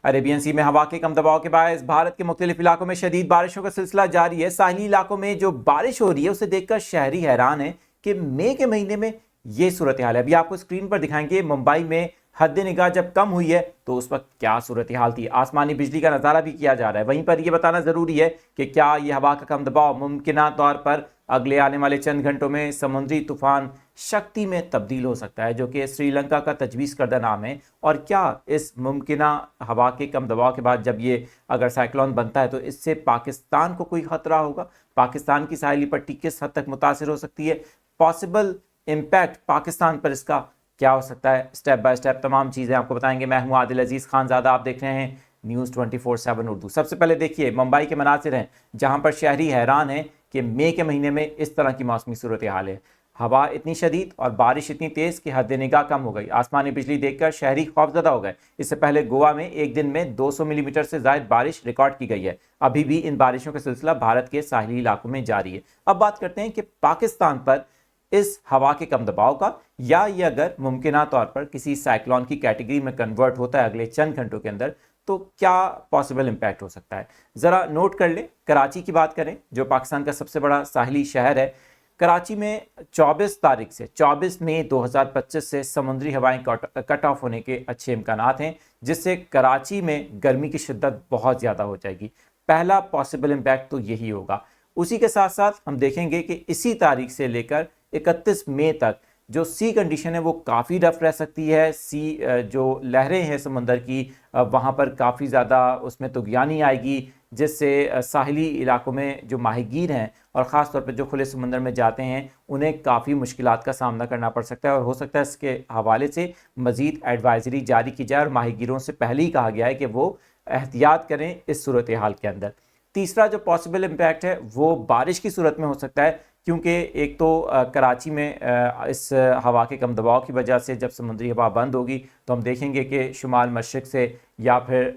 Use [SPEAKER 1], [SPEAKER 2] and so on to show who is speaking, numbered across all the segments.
[SPEAKER 1] Arabian सी में हवा के कम दबाव के बायस भारत के मुख्तलिफ इलाकों में शदीद बारिशों का सिलसिला जारी है। साहिली इलाकों में जो बारिश हो रही है उसे देखकर शहरी हैरान है कि मई के महीने में ये सूरत हाल है। अभी आपको स्क्रीन पर दिखाएंगे मुंबई में हद निगाह जब कम हुई है तो उस वक्त क्या सूरत हाल थी। आसमानी बिजली का नज़ारा भी किया जा रहा है। वहीं पर यह बताना ज़रूरी है कि क्या यह हवा का कम दबाव मुमकिन तौर पर अगले आने वाले चंद घंटों में समुद्री तूफान शक्ति में तब्दील हो सकता है, जो कि श्रीलंका का तजवीज़ करदा नाम है। और क्या इस मुमकिना हवा के कम दबाव के बाद जब ये अगर साइक्लोन बनता है तो इससे पाकिस्तान को कोई खतरा होगा? पाकिस्तान की साहिली पट्टी किस हद तक मुतासिर हो सकती है? पॉसिबल इम्पैक्ट पाकिस्तान पर इसका क्या हो सकता है? स्टेप बाय स्टेप तमाम चीज़ें आपको बताएंगे। मैं हूं आदिल अजीज़ खानज़ादा, आप देख रहे हैं न्यूज़ 24/7 उर्दू। सबसे पहले देखिए मुंबई के मनासिर हैं जहां पर शहरी हैरान हैं कि मई के महीने में इस तरह की मौसमी सूरत हाल है। हवा इतनी शदीद और बारिश इतनी तेज़ कि हद निगाह कम हो गई। आसमानी बिजली देखकर शहरी खौफजदा हो गए। इससे पहले गोवा में एक दिन में 200 मिलीमीटर से ज़ायद बारिश रिकॉर्ड की गई है। अभी भी इन बारिशों का सिलसिला भारत के साहिली इलाकों में जारी है। अब बात करते हैं कि पाकिस्तान पर इस हवा के कम दबाव का, या ये अगर मुमकिन तौर पर किसी साइक्लोन की कैटेगरी में कन्वर्ट होता है अगले चंद घंटों के अंदर तो क्या पॉसिबल इम्पैक्ट हो सकता है। ज़रा नोट कर लें, कराची की बात करें जो पाकिस्तान का सबसे बड़ा साहिली शहर है। कराची में 24 तारीख से 24 मई 2025 से समुद्री हवाएं कट ऑफ होने के अच्छे इम्कान हैं, जिससे कराची में गर्मी की शिद्दत बहुत ज़्यादा हो जाएगी। पहला पॉसिबल इम्पैक्ट तो यही होगा। उसी के साथ साथ हम देखेंगे कि इसी तारीख से लेकर 31 मई तक जो सी कंडीशन है वो काफ़ी रफ रह सकती है। सी जो लहरें हैं समंदर की वहाँ पर काफ़ी ज़्यादा उसमें तुग़यानी आएगी, जिससे साहिली इलाकों में जो माहीगीर हैं और ख़ास तौर पर जो खुले समंदर में जाते हैं उन्हें काफ़ी मुश्किलात का सामना करना पड़ सकता है। और हो सकता है इसके हवाले से मज़ीद एडवाइजरी जारी की जाए और माहीगीरों से पहले ही कहा गया है कि वो एहतियात करें इस सूरत हाल के अंदर। तीसरा जो पॉसिबल इम्पैक्ट है वो बारिश की सूरत में हो सकता है, क्योंकि एक तो कराची में इस हवा के कम दबाव की वजह से जब समुद्री हवा बंद होगी तो हम देखेंगे कि शुमाल मशरिक़ से या फिर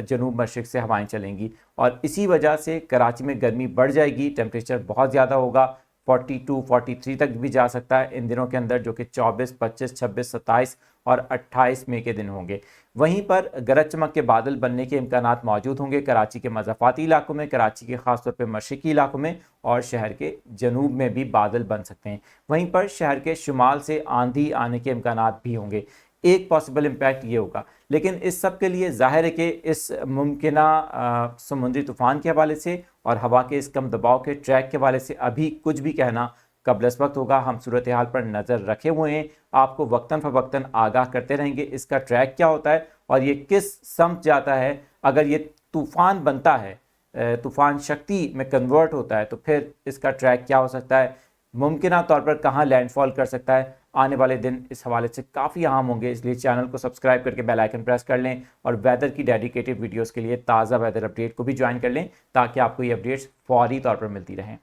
[SPEAKER 1] जनूब मशरिक़ से हवाएं चलेंगी और इसी वजह से कराची में गर्मी बढ़ जाएगी। टेम्परेचर बहुत ज़्यादा होगा, 42, 43 तक भी जा सकता है इन दिनों के अंदर, जो कि 24, 25, 26, 27 और 28 मई के दिन होंगे। वहीं पर गरज चमक के बादल बनने के इम्कानात मौजूद होंगे कराची के मज़ाफ़ाती इलाकों में, कराची के ख़ासतौर पर मशरिकी इलाकों में, और शहर के जनूब में भी बादल बन सकते हैं। वहीं पर शहर के शुमाल से आंधी आने के इम्कानात भी होंगे। एक पॉसिबल इम्पैक्ट ये होगा। लेकिन इस सब के लिए ज़ाहिर है कि इस मुमकिना समुद्री तूफ़ान के हवाले से और हवा के इस कम दबाव के ट्रैक के हवाले से अभी कुछ भी कहना कबल इस वक्त होगा। हम सूरत हाल पर नज़र रखे हुए हैं, आपको वक्तन फ़वक्तन आगाह करते रहेंगे इसका ट्रैक क्या होता है और ये किस समत जाता है। अगर ये तूफ़ान बनता है, तूफ़ान शक्ति में कन्वर्ट होता है, तो फिर इसका ट्रैक क्या हो सकता है, मुमकिन तौर पर कहाँ लैंडफॉल कर सकता है। आने वाले दिन इस हवाले से काफ़ी अहम होंगे, इसलिए चैनल को सब्सक्राइब करके बेल आइकन प्रेस कर लें और वेदर की डेडिकेटेड वीडियोस के लिए ताज़ा वेदर अपडेट को भी ज्वाइन कर लें ताकि आपको ये अपडेट्स फौरी तौर पर मिलती रहें।